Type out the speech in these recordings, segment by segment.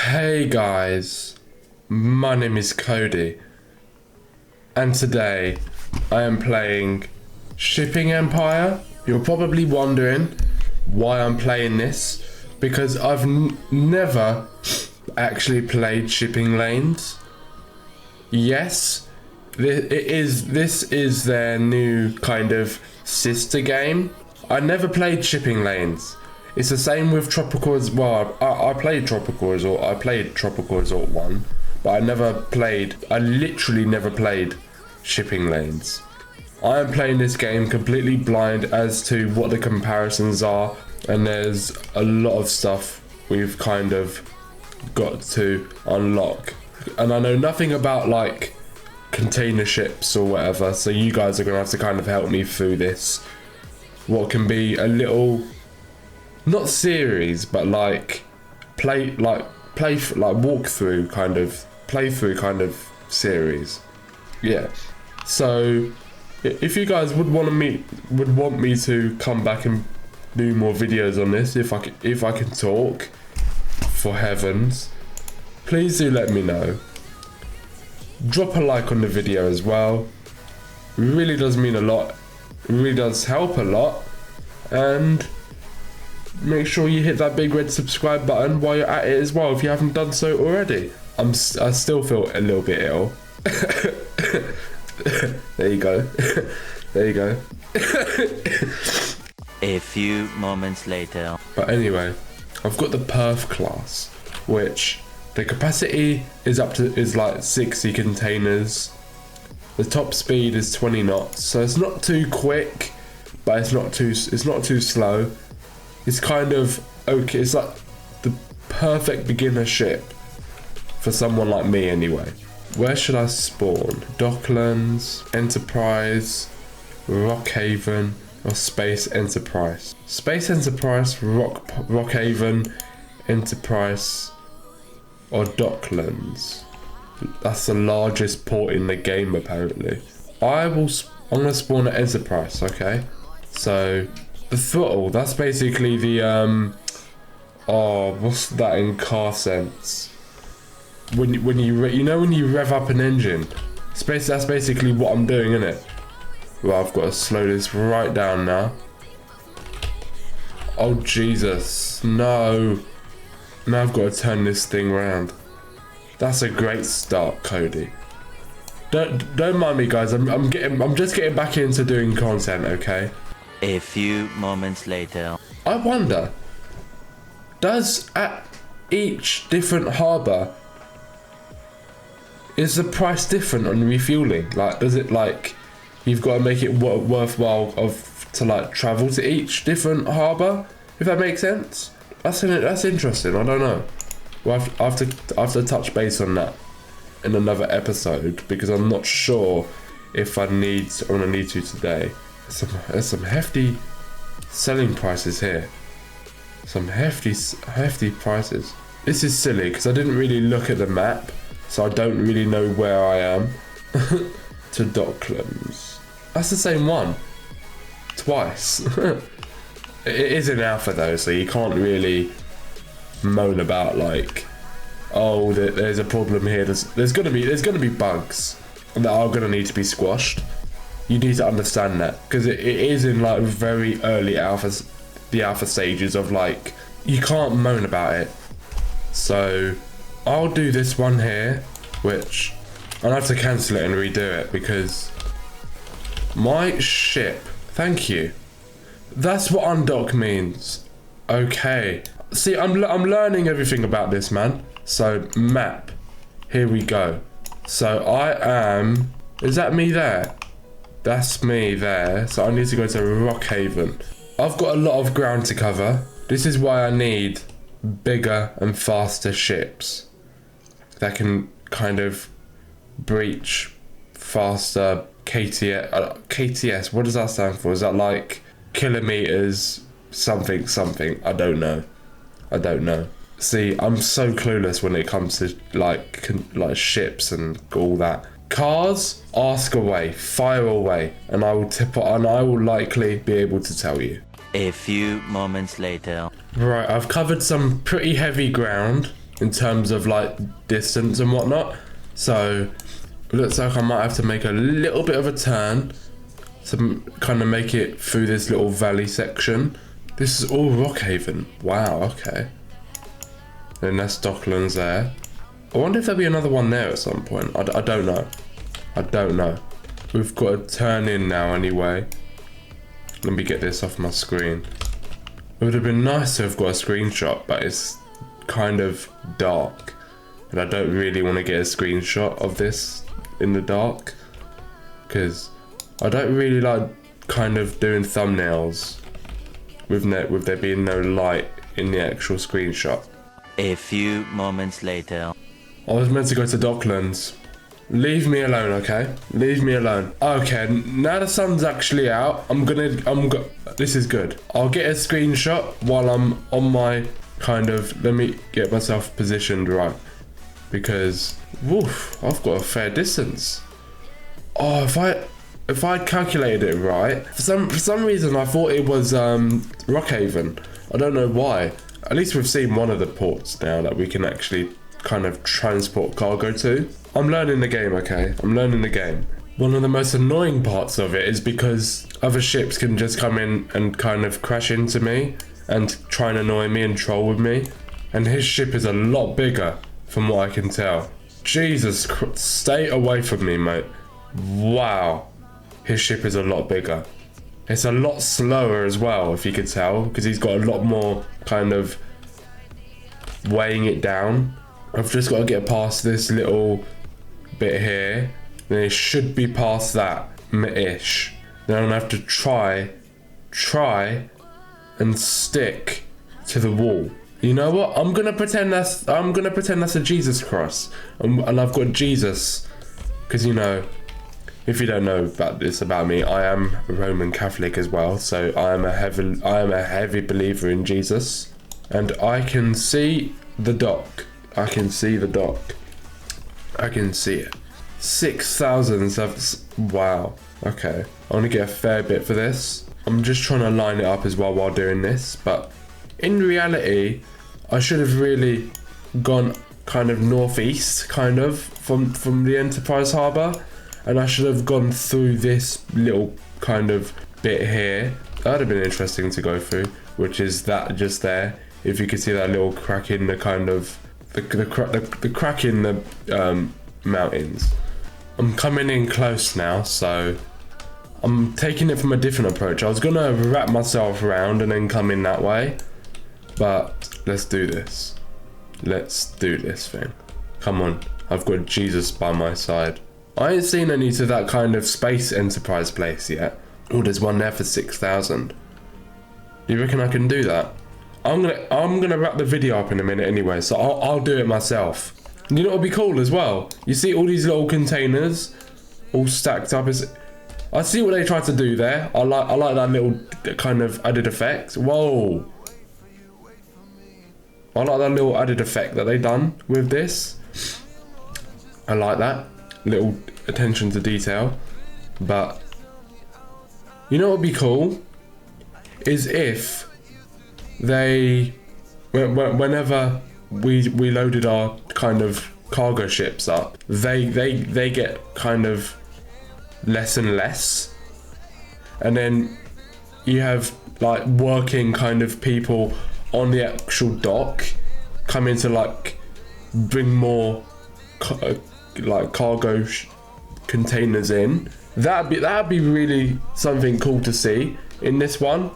Hey guys, my name is Cody, and today I am playing Shipping Empire. You're probably wondering why I'm playing this, because I've never actually played Shipping Lanes. Yes, this is their new kind of sister game. I never played Shipping Lanes. It's the same with Tropical as well. I played Tropical Resort. I played Tropical Resort 1, but I literally never played Shipping Lanes. I am playing this game completely blind as to what the comparisons are, and there's a lot of stuff we've kind of got to unlock. And I know nothing about like container ships or whatever, so you guys are gonna have to kind of help me through this. What can be a little, not series, but like walkthrough kind of playthrough kind of series. Yeah. So if you guys would want me to come back and do more videos on this, if I can talk, for heavens, please do let me know. Drop a like on the video as well. It really does mean a lot. It really does help a lot. And make sure you hit that big red subscribe button while you're at it as well if you haven't done so already. I still feel a little bit ill. There you go. There you go. A few moments later. But anyway, I've got the Perf class, which the capacity is like 60 containers. The top speed is 20 knots, so it's not too quick, but it's not too slow. It's kind of okay. It's like the perfect beginner ship for someone like me anyway. Where should I spawn? Docklands, Enterprise, Rockhaven, or Space Enterprise? Space Enterprise, Rockhaven, Enterprise, or Docklands. That's the largest port in the game apparently. I'm gonna spawn at Enterprise, okay? So the throttle, that's basically the what's that in car sense? When you rev up an engine, that's basically what I'm doing, innit? Well, I've got to slow this right down now. Oh Jesus, no! Now I've got to turn this thing round. That's a great start, Cody. Don't mind me, guys. I'm just getting back into doing content, okay? A few moments later. I wonder, does at each different harbour, is the price different on refueling? Like, does it like you've got to make it worthwhile to like travel to each different harbour? If that makes sense. That's interesting. I don't know. Well, I have to touch base on that in another episode, because I'm not sure if I need to today. There's some hefty selling prices here. Some hefty prices. This is silly because I didn't really look at the map, so I don't really know where I am. To Docklands. That's the same one. Twice. It is in alpha though, so you can't really moan about like, oh, there's a problem here. There's gonna be bugs that are gonna need to be squashed. You need to understand that, because it is in like very early the alpha stages of like, you can't moan about it. So I'll do this one here, which I'll have to cancel it and redo it because my ship. Thank you. That's what undock means. Okay. See, I'm learning everything about this, man. So map. Here we go. So I am. Is that me there? That's me there. So I need to go to Rockhaven. I've got a lot of ground to cover. This is why I need bigger and faster ships that can kind of breach faster. KTS. What does that stand for? Is that like kilometers something? I don't know. See, I'm so clueless when it comes to like ships and all that. Cars, ask away, fire away, and I will likely be able to tell you. A few moments later. Right, I've covered some pretty heavy ground. in terms of like distance and whatnot. So it looks like I might have to make a little bit of a turn to kind of make it through this little valley section. This is all Rockhaven. Wow, okay. Then that's Docklands there. I wonder if there'll be another one there at some point. I don't know. I don't know. We've got to turn in now anyway. Let me get this off my screen. It would have been nice to have got a screenshot, but it's kind of dark. And I don't really want to get a screenshot of this in the dark. Because I don't really like kind of doing thumbnails with there being no light in the actual screenshot. A few moments later. I was meant to go to Docklands. Leave me alone, okay? Leave me alone. Okay, now the sun's actually out. This is good. I'll get a screenshot while I'm on my kind of, let me get myself positioned right. Because, woof, I've got a fair distance. Oh, if I'd calculated it right, for some reason I thought it was Rockhaven. I don't know why. At least we've seen one of the ports now that we can actually kind of transport cargo to. I'm learning the game, okay? I'm learning the game. One of the most annoying parts of it is because other ships can just come in and kind of crash into me and try and annoy me and troll with me. And his ship is a lot bigger from what I can tell. Jesus Christ, stay away from me, mate. Wow. His ship is a lot bigger. It's a lot slower as well, if you could tell, because he's got a lot more kind of weighing it down. I've just got to get past this little bit here. Then it should be past that ish. Then I'm gonna have to try and stick to the wall. You know what? I'm gonna pretend that's a Jesus cross, and I've got Jesus, because you know, if you don't know about this about me, I am Roman Catholic as well. So I am a heavy believer in Jesus, and I can see the dock. I can see the dock. I can see it. 6,000. Wow. Okay. I want to get a fair bit for this. I'm just trying to line it up as well while doing this. But in reality, I should have really gone kind of northeast, kind of from the Enterprise Harbour, and I should have gone through this little kind of bit here. That'd have been interesting to go through, which is that just there. If you could see that little crack in the kind of the crack in the mountains. I'm coming in close now, so I'm taking it from a different approach. I was gonna wrap myself around and then come in that way, but let's do this. Let's do this thing. Come on, I've got Jesus by my side. I ain't seen any to that kind of space enterprise place yet. Oh, there's one there for 6,000. Do you reckon I can do that? I'm gonna wrap the video up in a minute anyway, so I'll do it myself. You know what would be cool as well? You see all these little containers all stacked up. I see what they tried to do there. I like that little kind of added effect. Whoa. I like that little added effect that they done with this. I like that little attention to detail. But you know what would be cool is if they, whenever we loaded our kind of cargo ships up, they get kind of less and less, and then you have like working kind of people on the actual dock coming to like bring more like cargo containers in. That'd be really something cool to see in this one,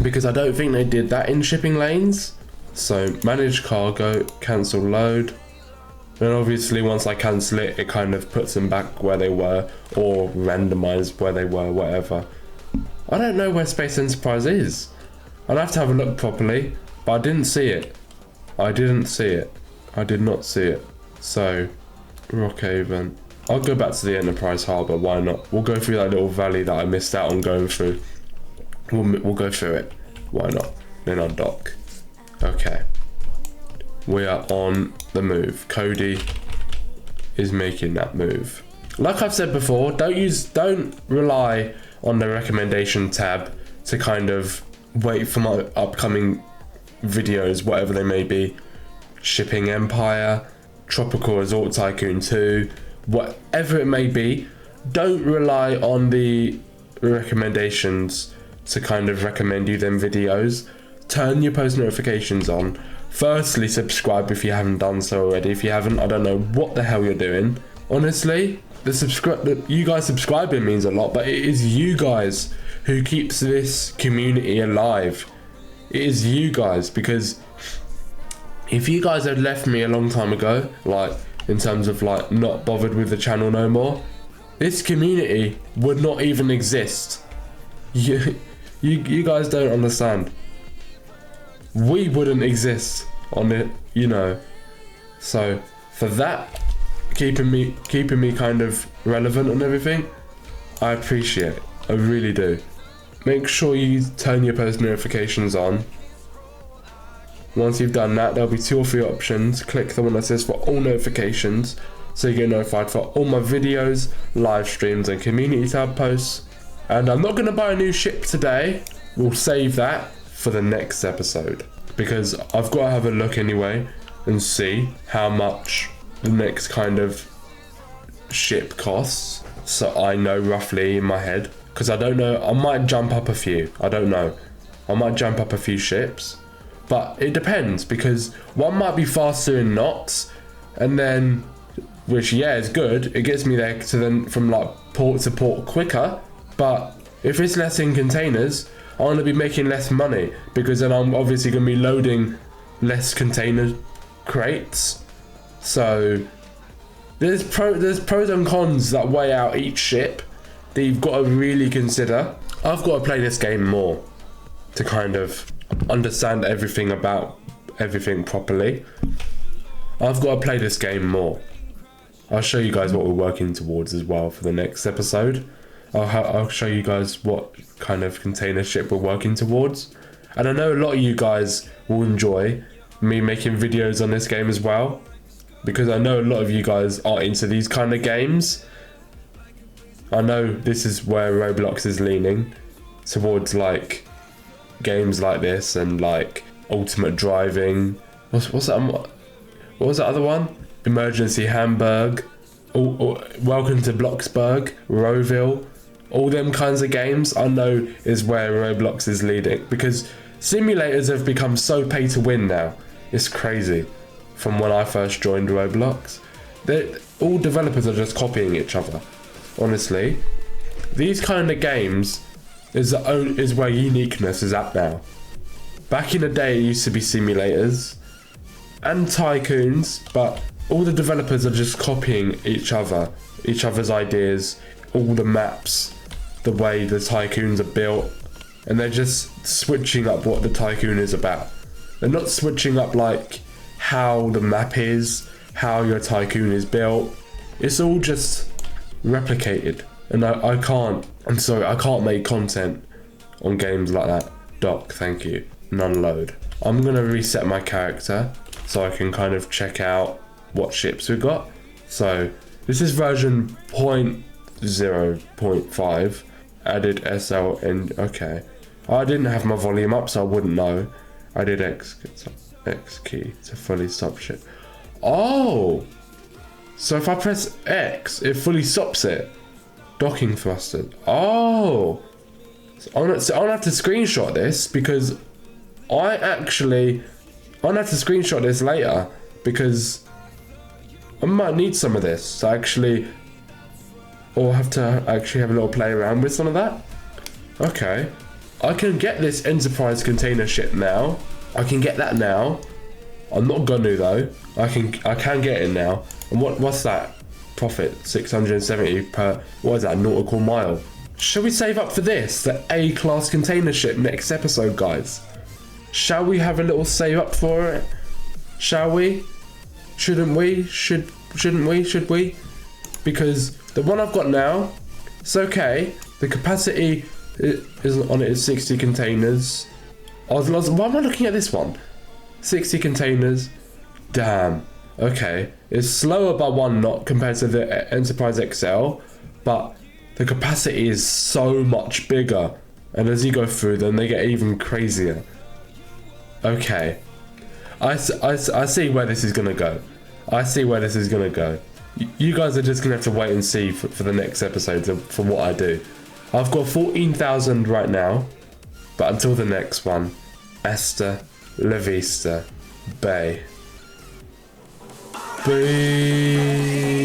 because I don't think they did that in shipping lanes. So manage cargo, cancel load. Then obviously once I cancel it, it kind of puts them back where they were, or randomized where they were, whatever. I don't know where Space Enterprise is. I'd have to have a look properly, but I didn't see it. I didn't see it. I did not see it. So, Rockhaven. I'll go back to the Enterprise Harbour, why not? We'll go through that little valley that I missed out on going through. We'll go through it. Why not? Then I'll dock. Okay. We are on the move. Cody is making that move. Like I've said before, don't rely on the recommendation tab to kind of wait for my upcoming videos, whatever they may be, Shipping Empire, Tropical Resort Tycoon 2, whatever it may be, don't rely on the recommendations to kind of recommend you them videos. Turn your post notifications on. Firstly, subscribe if you haven't done so already. If you haven't, I don't know what the hell you're doing. Honestly, you guys subscribing means a lot, but it is you guys who keeps this community alive. It is you guys, because if you guys had left me a long time ago, like in terms of like not bothered with the channel no more, this community would not even exist. You guys don't understand. We wouldn't exist on it, you know. So for that, keeping me kind of relevant and everything, I appreciate it. I really do. Make sure you turn your post notifications on. Once you've done that, there'll be 2 or 3 options. Click the one that says for all notifications, so you get notified for all my videos, live streams and community tab posts. And I'm not going to buy a new ship today. We'll save that for the next episode, because I've got to have a look anyway and see how much the next kind of ship costs, so I know roughly in my head, because I don't know, I might jump up a few, I don't know, I might jump up a few ships, but it depends, because one might be faster in knots, and then, which yeah is good, it gets me there to then from like port to port quicker, but if it's less in containers, I'm going to be making less money, because then I'm obviously going to be loading less container crates. So there's pros and cons that weigh out each ship that you've got to really consider. I've got to play this game more to kind of understand everything about everything properly. I've got to play this game more. I'll show you guys what we're working towards as well for the next episode. I'll show you guys what kind of container ship we're working towards. And I know a lot of you guys will enjoy me making videos on this game as well, because I know a lot of you guys are into these kind of games. I know this is where Roblox is leaning towards, like games like this and like ultimate driving. What's that? What was that other one? Emergency Hamburg. Welcome to Bloxburg, Rowville. All them kinds of games I know is where Roblox is leading, because simulators have become so pay to win now. It's crazy. From when I first joined Roblox, all developers are just copying each other. Honestly, these kind of games is where uniqueness is at now. Back in the day, it used to be simulators and tycoons, but all the developers are just copying each other's ideas, all the maps, the way the tycoons are built, and they're just switching up what the tycoon is about. They're not switching up like how the map is, how your tycoon is built. It's all just replicated, and I can't make content on games like that. Doc, thank you. None load. I'm gonna reset my character so I can kind of check out what ships we got. So this is version 0.5. Added SL and okay. I didn't have my volume up, so I wouldn't know. I did X key to fully stop ship. Oh, so if I press X, it fully stops it. Docking thruster. Oh, so I'm gonna have to screenshot this, because I'm gonna have to screenshot this later, because I might need some of this to actually, or have to actually have a little play around with some of that. Okay, I can get this Enterprise container ship now. I can get that now. I'm not gonna though. I can get it now. And what's that? Profit 670 per, what is that, nautical mile? Shall we save up for this, the A-class container ship, next episode, guys? Shall we have a little save up for it? Shall we? Shouldn't we? Should we? Because the one I've got now, it's okay. The capacity is on it is 60 containers. Why am I looking at this one? 60 containers. Damn. Okay. It's slower by 1 knot compared to the Enterprise XL, but the capacity is so much bigger. And as you go through them, they get even crazier. Okay. I see where this is gonna go. I see where this is gonna go. You guys are just gonna have to wait and see for the next episodes for what I do. I've got 14,000 right now, but until the next one, Hasta la vista, Bay. Bye.